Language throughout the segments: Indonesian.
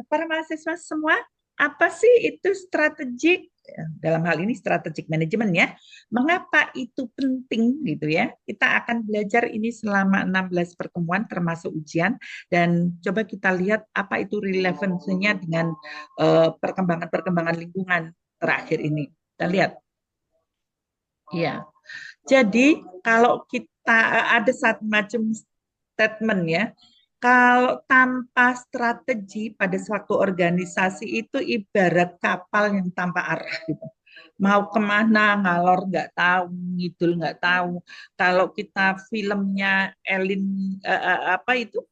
Para mahasiswa semua, apa sih itu strategik? Dalam hal ini strategic management ya. Mengapa itu penting gitu ya? Kita akan belajar ini selama 16 pertemuan termasuk ujian dan coba kita lihat apa itu relevansinya dengan perkembangan-perkembangan lingkungan terakhir ini. Kita lihat. Ya. Jadi kalau kita ada satu macam statement ya, kalau tanpa strategi pada suatu organisasi itu ibarat kapal yang tanpa arah gitu. Mau kemana ngalor nggak tahu, ngidul nggak tahu. Kalau kita filmnya apa itu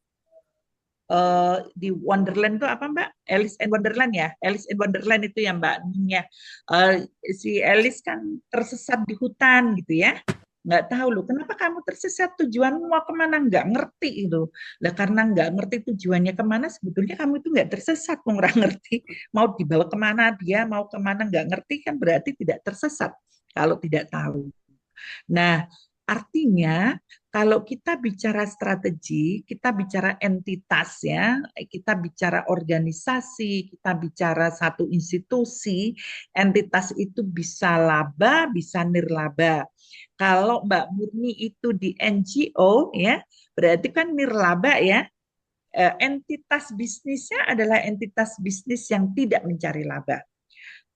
di Wonderland itu apa Mbak? Alice in Wonderland ya? Alice in Wonderland itu ya Mbak Nia. Si Alice kan tersesat di hutan gitu ya. Nggak tahu loh, kenapa kamu tersesat? Tujuanmu mau kemana? Nggak ngerti itu. Lah karena nggak ngerti tujuannya kemana, sebetulnya kamu itu nggak tersesat, nggak ngerti. Mau dibawa kemana dia, mau kemana nggak ngerti kan berarti tidak tersesat kalau tidak tahu. Nah, artinya kalau kita bicara strategi, kita bicara entitas ya, kita bicara organisasi, kita bicara satu institusi, entitas itu bisa laba, bisa nirlaba. Kalau Mbak Murni itu di NGO ya, berarti kan nirlaba ya. Entitas bisnisnya adalah entitas bisnis yang tidak mencari laba.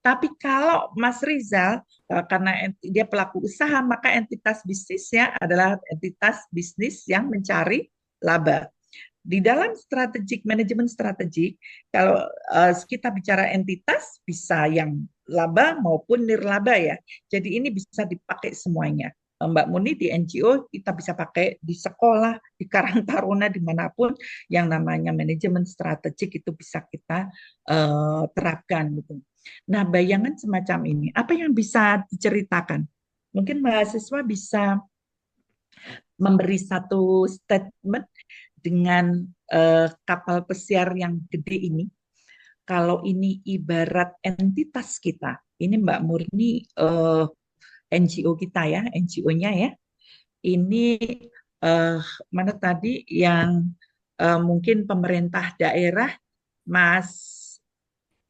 Tapi kalau Mas Rizal, karena dia pelaku usaha, maka entitas bisnisnya adalah entitas bisnis yang mencari laba. Di dalam strategik, manajemen strategik, kalau kita bicara entitas, bisa yang laba maupun nirlaba ya. Jadi ini bisa dipakai semuanya. Mbak Muni di NGO kita bisa pakai di sekolah, di Karang Taruna, dimanapun yang namanya manajemen strategik itu bisa kita terapkan gitu. Nah, bayangan semacam ini, apa yang bisa diceritakan? Mungkin mahasiswa bisa memberi satu statement dengan kapal pesiar yang gede ini. Kalau ini ibarat entitas kita, ini Mbak Murni NGO kita ya, NGO-nya ya. Ini eh, mana tadi yang mungkin pemerintah daerah, Mas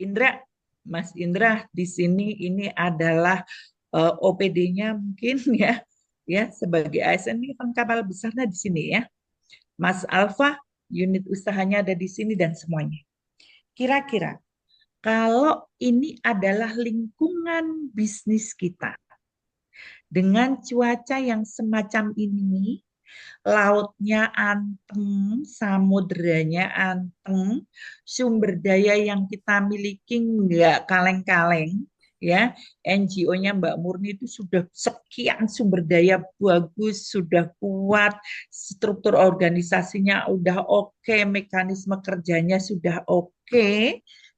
Indra, Mas Indra di sini ini adalah OPD-nya mungkin ya, ya sebagai ASN ini kan kapal besarnya di sini ya. Mas Alfa, unit usahanya ada di sini dan semuanya. Kira-kira kalau ini adalah lingkungan bisnis kita dengan cuaca yang semacam ini, lautnya anteng, samudranya anteng, sumber daya yang kita miliki nggak kaleng-kaleng, ya. NGO-nya Mbak Murni itu sudah sekian sumber daya bagus, sudah kuat, struktur organisasinya udah oke, mekanisme kerjanya sudah oke.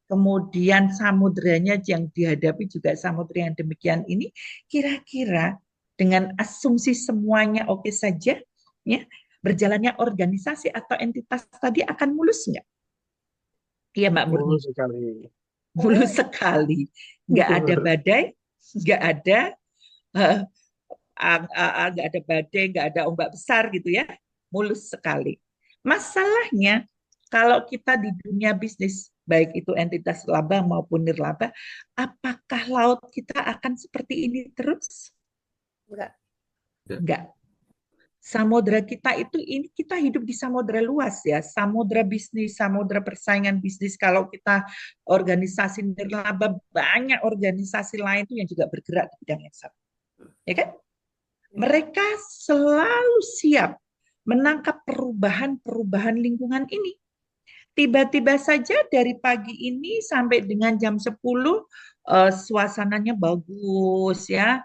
Kemudian samudranya yang dihadapi juga samudra yang demikian ini, kira-kira dengan asumsi semuanya oke saja, ya, berjalannya organisasi atau entitas tadi akan mulus nggak? Iya Mbak Murni, Betul sekali. mulus sekali. Nggak ada badai, nggak ada eh, nggak ada badai, nggak ada ombak besar gitu ya, mulus sekali. Masalahnya kalau kita di dunia bisnis, baik itu entitas laba maupun nirlaba, apakah laut kita akan seperti ini terus? Enggak. Enggak. Samudra kita itu ini kita hidup di samudra luas ya, samudra bisnis, samudra persaingan bisnis. Kalau kita organisasi nirlaba, banyak organisasi lain tuh yang juga bergerak di bidang yang sama, ya kan? Mereka selalu siap menangkap perubahan-perubahan lingkungan ini. Tiba-tiba saja dari pagi ini sampai dengan jam 10 suasananya bagus ya.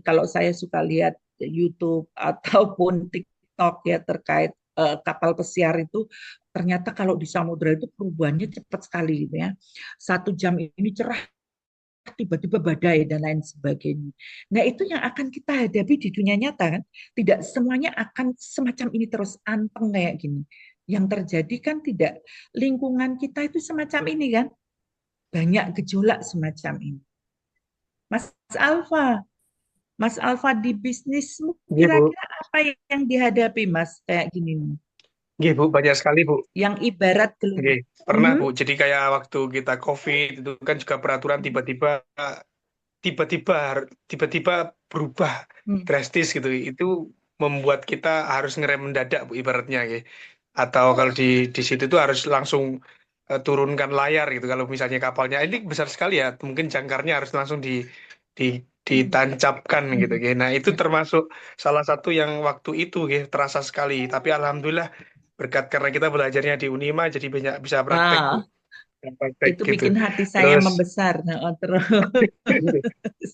Kalau saya suka lihat YouTube ataupun TikTok ya terkait kapal pesiar itu, ternyata kalau di samudra itu perubahannya cepat sekali gitu ya. 1 jam ini cerah, tiba-tiba badai dan lain sebagainya. Nah, itu yang akan kita hadapi di dunia nyata kan. Tidak semuanya akan semacam ini terus anteng kayak gini. Yang terjadi kan tidak, lingkungan kita itu semacam ini kan. Banyak gejolak semacam ini. Mas Alfa, Mas Alfa di bisnismu Iya, Bu. kira-kira apa yang dihadapi Mas kayak gini nih? Nggih, Bu, banyak sekali, Bu. yang ibarat Nggih, gelombang. pernah, Mhm, Bu. Jadi kayak waktu kita COVID itu kan juga peraturan tiba-tiba tiba-tiba tiba-tiba berubah mhm. drastis gitu. Itu membuat kita harus ngerem mendadak, Bu, ibaratnya nggih. Atau kalau di situ tuh harus langsung turunkan layar gitu. Kalau misalnya kapalnya ini besar sekali ya, mungkin jangkarnya harus langsung di Mhm, ditancapkan gitu. mhm. Nggih. Nah, itu Ya. termasuk salah satu yang waktu itu nggih, terasa sekali. Tapi alhamdulillah berkat karena kita belajarnya di Unima jadi banyak bisa praktek, Bu. Ah, Praktek itu gitu. bikin hati saya Terus membesar. Nah, terus.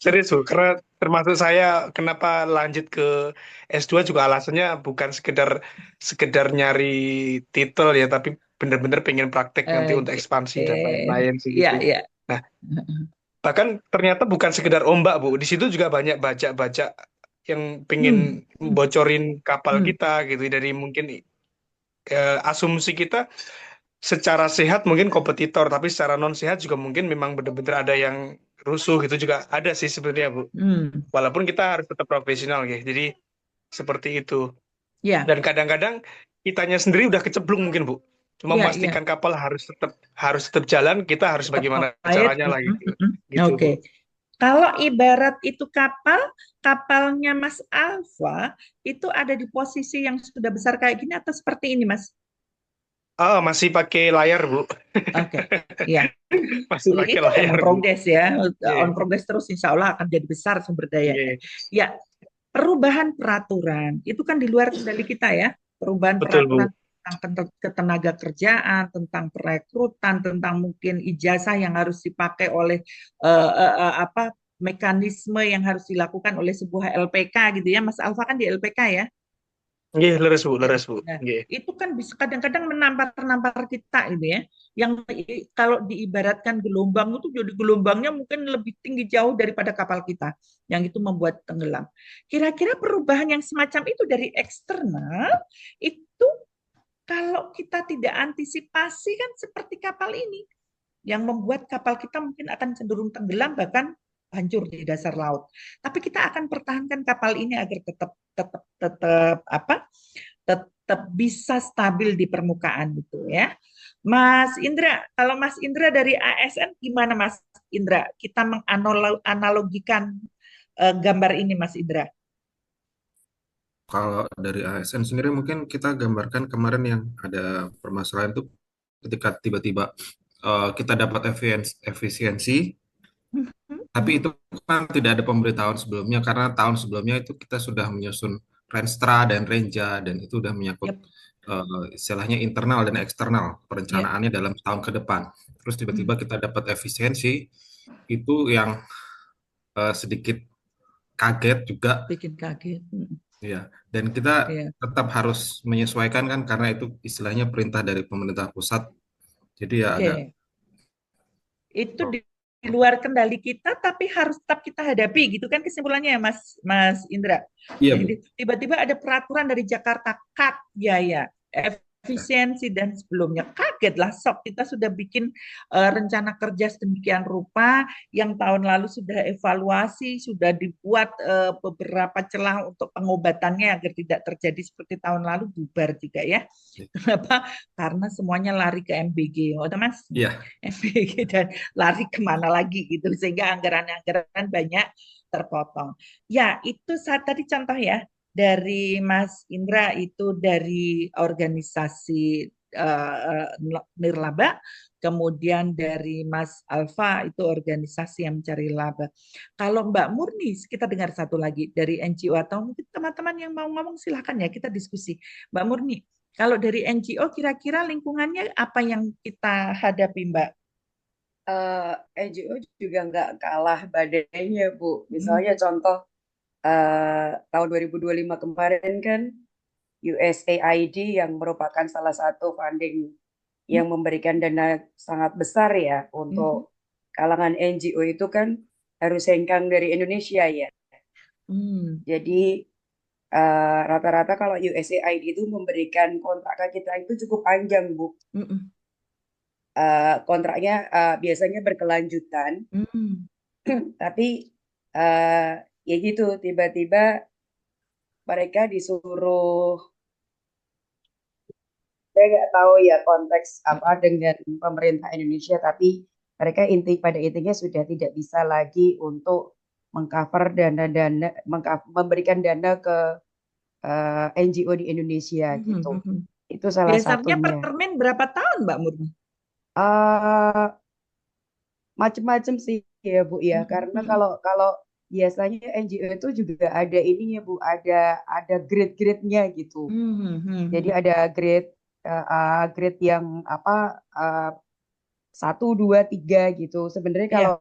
serius, Bu, karena termasuk saya kenapa lanjut ke S2 juga alasannya bukan sekedar sekedar nyari titel ya, tapi bener-bener pengen praktek nanti untuk Oke. ekspansi dan lain-lain sih Ya, gitu. ya. Nah, bahkan ternyata bukan sekedar ombak, Bu. Di situ juga banyak baca-baca yang pengen Hmm. bocorin kapal Hmm. kita gitu dari mungkin asumsi kita secara sehat mungkin kompetitor, tapi secara non sehat juga mungkin memang benar-benar ada yang rusuh gitu juga ada sih sebenarnya, Bu. Hmm. Walaupun kita harus tetap profesional gitu. Jadi seperti itu. Ya, Dan kadang-kadang kitanya sendiri udah kecemplung mungkin, Bu. Cuma ya, ya. memastikan kapal harus tetap jalan, kita harus Tetap bagaimana quiet. caranya lah Mm-mm, gitu. mm-mm. Gitu, Bu. Oke. Kalau ibarat itu kapal, kapalnya Mas Alfa itu ada di posisi yang sudah besar kayak gini atau seperti ini, Mas? Oh, masih pakai layar, Bu. Oke. Ya, Masih pakai itu on layar, Bu. progress ya. On Iya, progress terus insya Allah akan jadi besar sumber dayanya. iya. Ya, perubahan peraturan itu kan di luar kendali kita ya. Perubahan Betul, peraturan Bu. tentang ketenaga kerjaan, tentang perekrutan, tentang mungkin ijazah yang harus dipakai oleh apa mekanisme yang harus dilakukan oleh sebuah LPK gitu ya. Mas Alfa kan di LPK ya. Iya, leres, Bu, Ya, leres, Bu. nah, Iya. itu kan bisa kadang-kadang menampar-nampar kita ini ya. Yang kalau diibaratkan gelombang itu jadi gelombangnya mungkin lebih tinggi jauh daripada kapal kita. Yang itu membuat tenggelam. Kira-kira perubahan yang semacam itu dari eksternal itu kalau kita tidak antisipasi kan seperti kapal ini yang membuat kapal kita mungkin akan cenderung tenggelam bahkan hancur di dasar laut. Tapi kita akan pertahankan kapal ini agar tetap apa? Tetap bisa stabil di permukaan gitu ya. Mas Indra, kalau Mas Indra dari ASN gimana Mas Indra? Kita menganalogikan gambar ini Mas Indra. Kalau dari ASN sendiri mungkin kita gambarkan kemarin yang ada permasalahan itu ketika tiba-tiba kita dapat efisiensi, tapi itu kan tidak ada pemberitahuan sebelumnya karena tahun sebelumnya itu kita sudah menyusun Renstra dan Renja dan itu sudah menyangkut Yep. istilahnya internal dan eksternal Ya. perencanaannya dalam tahun ke depan. Terus Hmm. tiba-tiba kita dapat efisiensi itu yang sedikit kaget juga. Bikin kaget. Hmm. Ya, dan kita Ya. tetap harus menyesuaikan kan karena itu istilahnya perintah dari pemerintah pusat. Jadi ya agak Oke. Itu di luar kendali kita tapi harus tetap kita hadapi gitu kan kesimpulannya ya Mas Mas Indra. iya Bu. Jadi tiba-tiba ada peraturan dari Jakarta cut biaya efisiensi dan sebelumnya kagetlah sok kita sudah bikin rencana kerja sedemikian rupa yang tahun lalu sudah evaluasi sudah dibuat beberapa celah untuk pengobatannya agar tidak terjadi seperti tahun lalu bubar juga ya. Kenapa? Karena semuanya lari ke MBG, oh Mas, Iya, MBG dan lari kemana lagi gitu sehingga anggaran-anggaran banyak terpotong. Ya itu saat tadi contoh ya dari Mas Indra itu dari organisasi nirlaba, kemudian dari Mas Alfa itu organisasi yang mencari laba. Kalau Mbak Murni, kita dengar satu lagi dari NGO atau mungkin teman-teman yang mau ngomong silahkan ya kita diskusi. Mbak Murni, kalau dari NGO kira-kira lingkungannya apa yang kita hadapi Mbak? NGO juga nggak kalah badannya, Bu. Hmm. Misalnya contoh tahun 2025 kemarin kan USAID yang merupakan salah satu funding Hmm. yang memberikan dana sangat besar ya untuk Hmm. kalangan NGO itu kan harus hengkang dari Indonesia ya. Hmm. Jadi rata-rata kalau USAID itu memberikan kontrak ke kita itu cukup panjang, Bu. Hmm. Kontraknya biasanya berkelanjutan. Hmm. Tapi ya gitu tiba-tiba mereka disuruh saya nggak tahu ya konteks apa dengan pemerintah Indonesia, tapi mereka pada intinya sudah tidak bisa lagi untuk mengcover dana-dana, memberikan dana ke NGO di Indonesia gitu. Itu salah Biasanya satunya. Permen berapa tahun Mbak Murni? Eh Macem-macem sih ya Bu ya, karena kalau kalau biasanya NGO itu juga ada ininya Bu, ada grade-grade-nya gitu. Jadi ada grade yang apa, 1, 2, 3 gitu. Sebenarnya Iya. kalau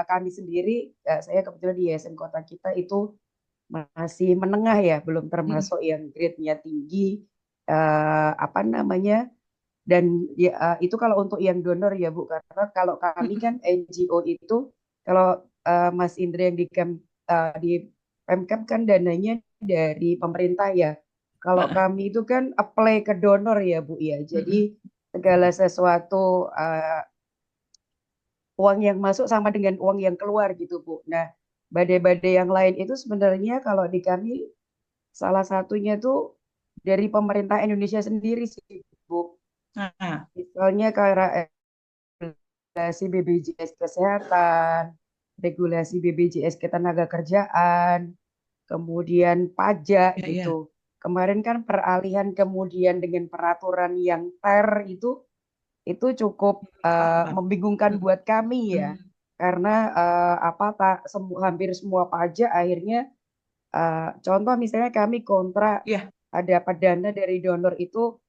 kami sendiri, saya kebetulan di Yayasan Kota Kita itu masih menengah ya, belum termasuk yang grade-nya tinggi, apa namanya. Dan ya, itu kalau untuk yang donor ya Bu, karena kalau kami kan NGO itu, kalau Mas Indra yang di Pemkab kan dananya dari pemerintah ya. Kalau kami itu kan apply ke donor ya Bu ya. Jadi segala sesuatu uang yang masuk sama dengan uang yang keluar gitu Bu. Nah, badai-badai yang lain itu sebenarnya kalau di kami salah satunya tuh dari pemerintah Indonesia sendiri sih Bu. Nah, Misalnya kayak regulasi BPJS Kesehatan, regulasi BPJS Ketenagakerjaan, kemudian pajak ya, ya. gitu. Kemarin kan peralihan kemudian dengan peraturan yang itu cukup membingungkan buat kami ya. Karena hampir semua pajak akhirnya contoh misalnya kami kontrak Ya. ada dana dari donor itu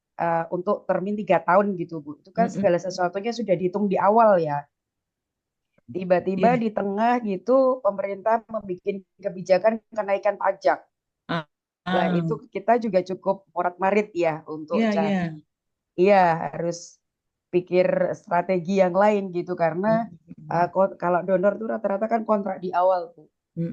untuk termin 3 tahun gitu Bu. Itu kan segala sesuatunya sudah dihitung di awal ya. Tiba-tiba Ya. di tengah gitu pemerintah membuat kebijakan kenaikan pajak. Lah itu kita juga cukup morat-marit ya untuk Ya, ya. cari. Iya, harus pikir strategi yang lain gitu karena kalau donor tuh rata-rata kan kontrak di awal Bu. Jadi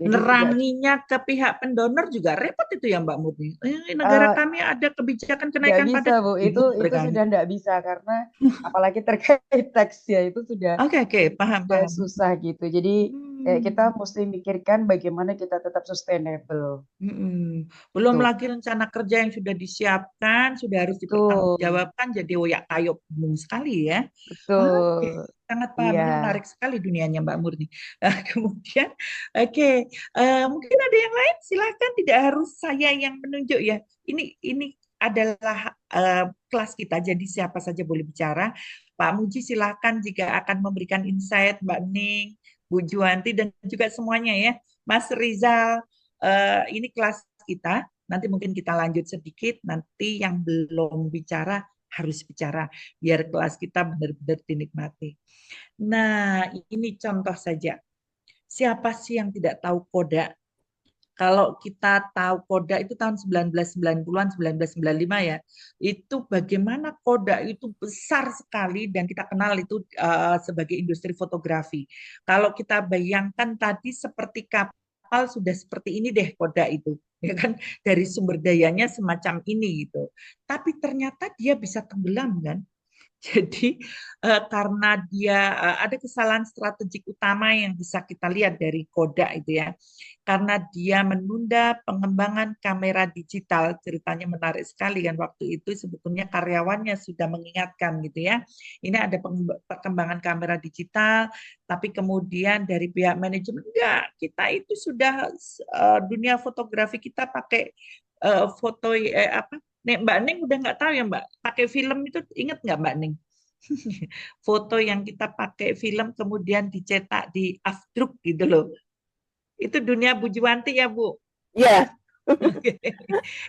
tidak Neranginya ke pihak pendonor juga repot itu ya Mbak Murni. Negara kami ada kebijakan nggak kenaikan bisa pajak. Bu, itu Bingung mereka. sudah nggak bisa karena apalagi terkait teks ya itu Oke, paham, paham. susah gitu. Jadi kita mesti mikirkan bagaimana kita tetap sustainable. Belum Tuh, lagi rencana kerja yang sudah disiapkan, sudah harus betul, dipertanggungjawabkan, jadi oyak kayok bingung sekali ya. Oke, betul. sangat paham. Iya, Ini menarik sekali dunianya Mbak Murni. Kemudian, oke, mungkin ada yang lain. Silakan, tidak harus saya yang menunjuk ya. Ini adalah kelas kita, jadi siapa saja boleh bicara. Pak Muji silakan jika akan memberikan insight, Mbak Ning, Bu Juwanti dan juga semuanya ya. Mas Rizal, ini kelas kita. Nanti mungkin kita lanjut sedikit. Nanti yang belum bicara harus bicara biar kelas kita benar-benar dinikmati. Nah, ini contoh saja. Siapa sih yang tidak tahu Kodak? Kalau kita tahu Kodak itu tahun 1990-an, 1995 ya, itu bagaimana Kodak itu besar sekali dan kita kenal itu sebagai industri fotografi. Kalau kita bayangkan tadi seperti kapal sudah seperti ini deh Kodak itu, ya kan dari sumber dayanya semacam ini gitu. Tapi ternyata dia bisa tenggelam kan. Jadi karena dia ada kesalahan strategik utama yang bisa kita lihat dari Kodak itu ya. Karena dia menunda pengembangan kamera digital, ceritanya menarik sekali kan waktu itu sebetulnya karyawannya sudah mengingatkan gitu ya. Ini ada perkembangan kamera digital, tapi kemudian dari pihak manajemen enggak, kita itu sudah dunia fotografi kita pakai foto apa Nek, Mbak Ning udah nggak tahu ya Mbak, pakai film itu inget nggak Mbak Ning? Foto yang kita pakai film kemudian dicetak di afdruk gitu loh. Itu dunia Bu Juwanti ya Bu. Iya,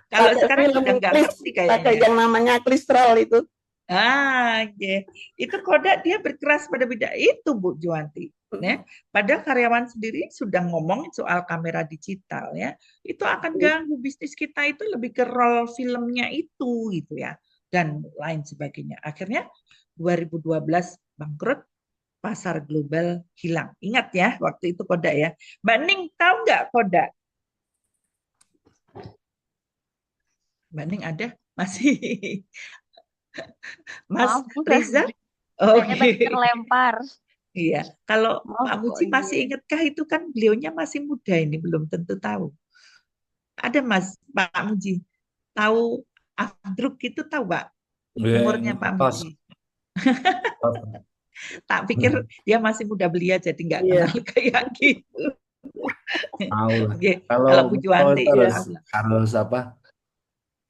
Kalau pakai sekarang film udah nggak ngerti pakai kayaknya. yang namanya klistral itu. Yeah. Itu Kodak dia berkeras pada bidang itu Bu Juwanti. Ya. Padahal karyawan sendiri sudah ngomong soal kamera digital ya, itu akan ganggu bisnis kita itu lebih ke roll filmnya itu gitu ya dan lain sebagainya. Akhirnya 2012 bangkrut, pasar global hilang. Ingat ya waktu itu Kodak ya. Mbak Ning tahu nggak Kodak? Mbak Ning ada? Masih? Mas Maaf, Bu, Riza? saya tadi Oke. terlempar. Iya, kalau Maaf Pak kok, Muji masih iya. ingatkah itu kan beliaunya masih muda ini belum tentu tahu. Ada Mas Pak Muji tahu Afdruk itu tahu Pak? Umurnya Pak Tos. Muji. Tak pikir dia masih muda belia jadi nggak Iya. kenal kayak gitu. Tahu lah. Oke, Kalau kalau foto Pujuwanti itu ya. harus apa?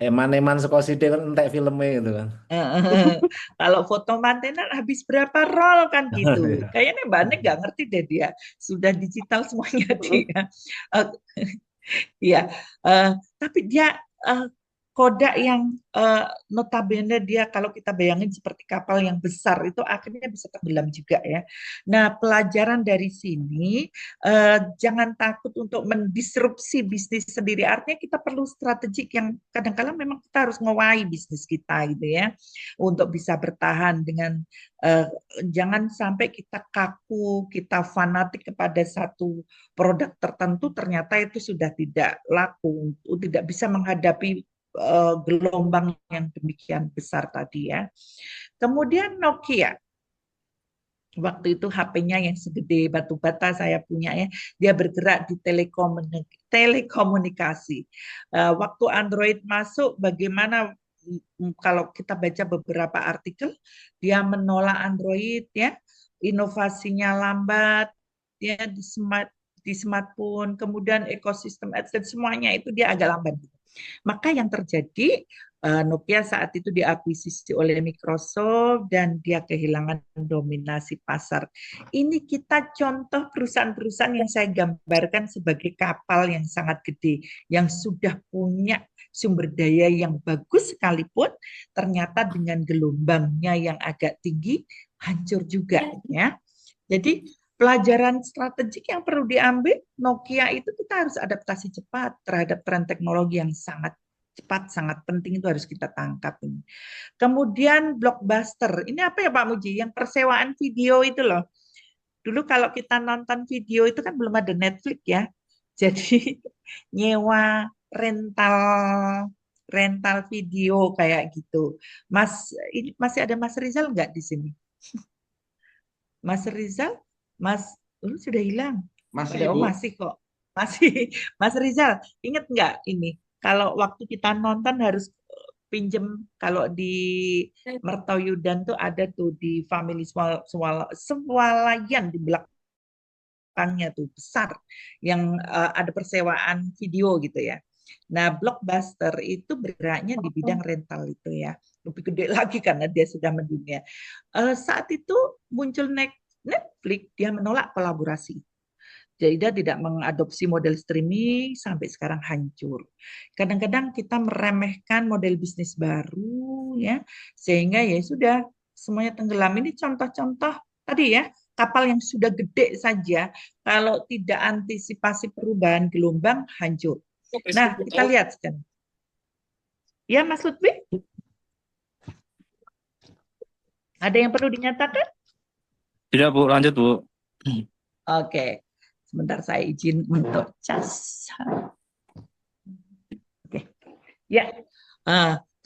Eman-eman saka sithik kan entek filmnya gitu kan. Kalau foto mantenan habis berapa roll kan gitu. Iya. Kayaknya Mbak Nek nggak ngerti deh dia. Sudah digital semuanya dia. Eh, Iya, tapi dia kodak yang notabene dia kalau kita bayangin seperti kapal yang besar itu akhirnya bisa tenggelam juga ya. Nah, pelajaran dari sini jangan takut untuk mendisrupsi bisnis sendiri. Artinya kita perlu strategik yang kadang-kadang memang kita harus ngewai bisnis kita gitu ya untuk bisa bertahan dengan jangan sampai kita kaku, kita fanatik kepada satu produk tertentu ternyata itu sudah tidak laku, tidak bisa menghadapi gelombang yang demikian besar tadi ya. Kemudian Nokia, waktu itu HP-nya yang segede batu bata saya punya ya, dia bergerak di telekomunikasi. Waktu Android masuk, bagaimana kalau kita baca beberapa artikel, dia menolak Android ya, inovasinya lambat ya di smartphone, kemudian ekosistem dan semuanya itu dia agak lambat. Maka yang terjadi Nokia saat itu diakuisisi oleh Microsoft dan dia kehilangan dominasi pasar. Ini kita contoh perusahaan-perusahaan yang saya gambarkan sebagai kapal yang sangat gede, yang sudah punya sumber daya yang bagus sekalipun, ternyata dengan gelombangnya yang agak tinggi, hancur juga ya. Jadi pelajaran strategik yang perlu diambil, Nokia itu kita harus adaptasi cepat terhadap tren teknologi yang sangat cepat, sangat penting itu harus kita tangkap ini. Kemudian Blockbuster, ini apa ya Pak Muji? Yang persewaan video itu loh. Dulu kalau kita nonton video itu kan belum ada Netflix ya, jadi nyewa rental video kayak gitu. Mas, ini masih ada Mas Rizal nggak di sini? Mas Rizal? Mas, sudah hilang. Masih, Padahal Bu. masih kok. Masih. Mas Rizal, ingat nggak ini? Kalau waktu kita nonton harus pinjem, kalau di Mertoyudan tuh ada tuh di Family Swalayan di belakangnya tuh besar yang ada persewaan video gitu ya. Nah, Blockbuster itu bergeraknya di bidang rental itu ya. Lebih gede lagi karena dia sudah mendunia. Saat itu muncul Netflix, dia menolak kolaborasi. Jadi dia tidak mengadopsi model streaming sampai sekarang hancur. Kadang-kadang kita meremehkan model bisnis baru ya, sehingga ya sudah semuanya tenggelam. Ini contoh-contoh tadi ya, kapal yang sudah gede saja kalau tidak antisipasi perubahan gelombang hancur. Nah, kita lihat sekarang. Ya, Mas Lutfi? Ada yang perlu dinyatakan? Tidak, Bu. Lanjut, Bu. Oke. Sebentar saya izin untuk cas. Oke. Ya.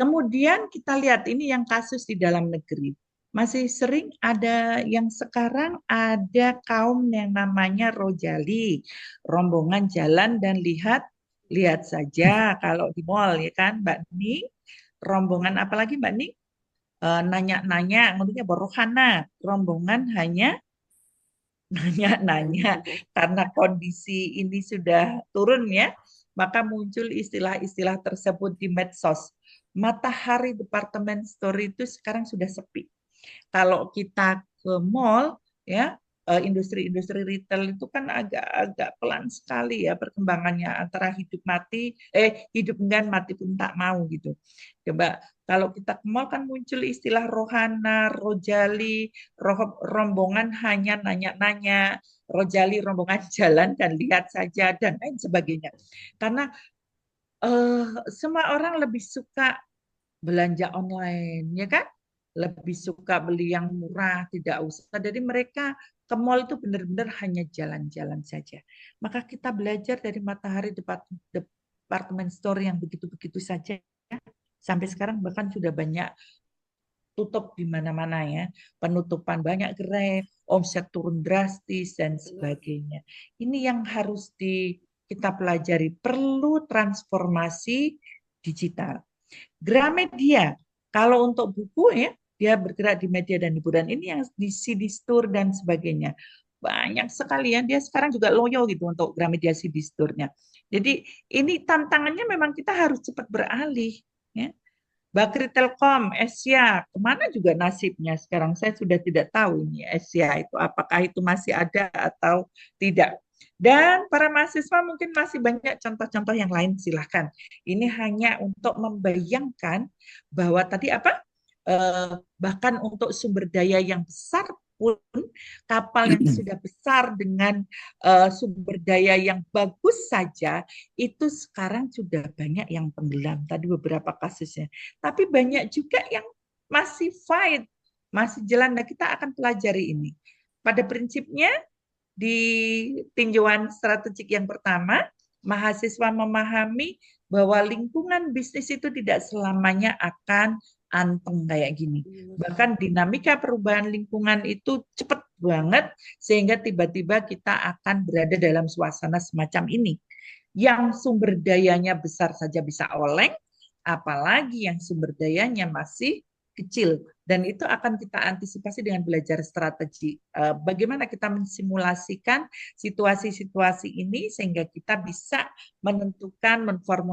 Kemudian kita lihat ini yang kasus di dalam negeri. Masih sering ada yang sekarang ada kaum yang namanya rojali, rombongan jalan dan lihat saja kalau di mall ya kan Mbak Ning, rombongan apalagi Mbak Ning? Nanya-nanya, maksudnya borohana, rombongan hanya nanya-nanya karena kondisi ini sudah turun ya, maka muncul istilah-istilah tersebut di medsos. Matahari Department Store itu sekarang sudah sepi. Kalau kita ke mall ya, industri-industri retail itu kan agak pelan sekali ya perkembangannya antara hidup enggak mati pun tak mau gitu. Coba kalau kita ke mall kan muncul istilah rohana, rojali, rombongan hanya nanya-nanya, rojali rombongan jalan dan lihat saja dan lain sebagainya. Karena semua orang lebih suka belanja online, ya kan? Lebih suka beli yang murah, tidak usah. Jadi mereka ke mall itu benar-benar hanya jalan-jalan saja. Maka kita belajar dari Matahari Department Store yang begitu-begitu saja. Sampai sekarang bahkan sudah banyak tutup di mana-mana ya. Penutupan banyak gerai, omset turun drastis dan sebagainya. Ini yang harus kita pelajari. Perlu transformasi digital. Gramedia, Kalau untuk buku ya, dia bergerak di media dan hiburan. Ini yang di CD Store dan sebagainya. Banyak sekali ya. Dia sekarang juga loyo gitu untuk Gramedia CD Store-nya. Jadi ini tantangannya memang kita harus cepat beralih. Ya. Bakri Telkom, Asia, kemana juga nasibnya sekarang? Saya sudah tidak tahu ini Asia itu apakah itu masih ada atau tidak. Dan para mahasiswa mungkin masih banyak contoh-contoh yang lain, silahkan. Ini hanya untuk membayangkan bahwa tadi apa? Bahkan untuk sumber daya yang besar pun kapal yang sudah besar dengan sumber daya yang bagus saja itu sekarang sudah banyak yang tenggelam. Tadi beberapa kasusnya. Tapi banyak juga yang masih fight, masih jalan. Nah, kita akan pelajari ini. Pada prinsipnya, di tinjauan strategik yang pertama, mahasiswa memahami bahwa lingkungan bisnis itu tidak selamanya akan anteng kayak gini. Bahkan dinamika perubahan lingkungan itu cepat banget, sehingga tiba-tiba kita akan berada dalam suasana semacam ini. Yang sumber dayanya besar saja bisa oleng, apalagi yang sumber dayanya masih kecil. Dan itu akan kita antisipasi dengan belajar strategi. Bagaimana kita mensimulasikan situasi-situasi ini sehingga kita bisa menentukan, menformulasikan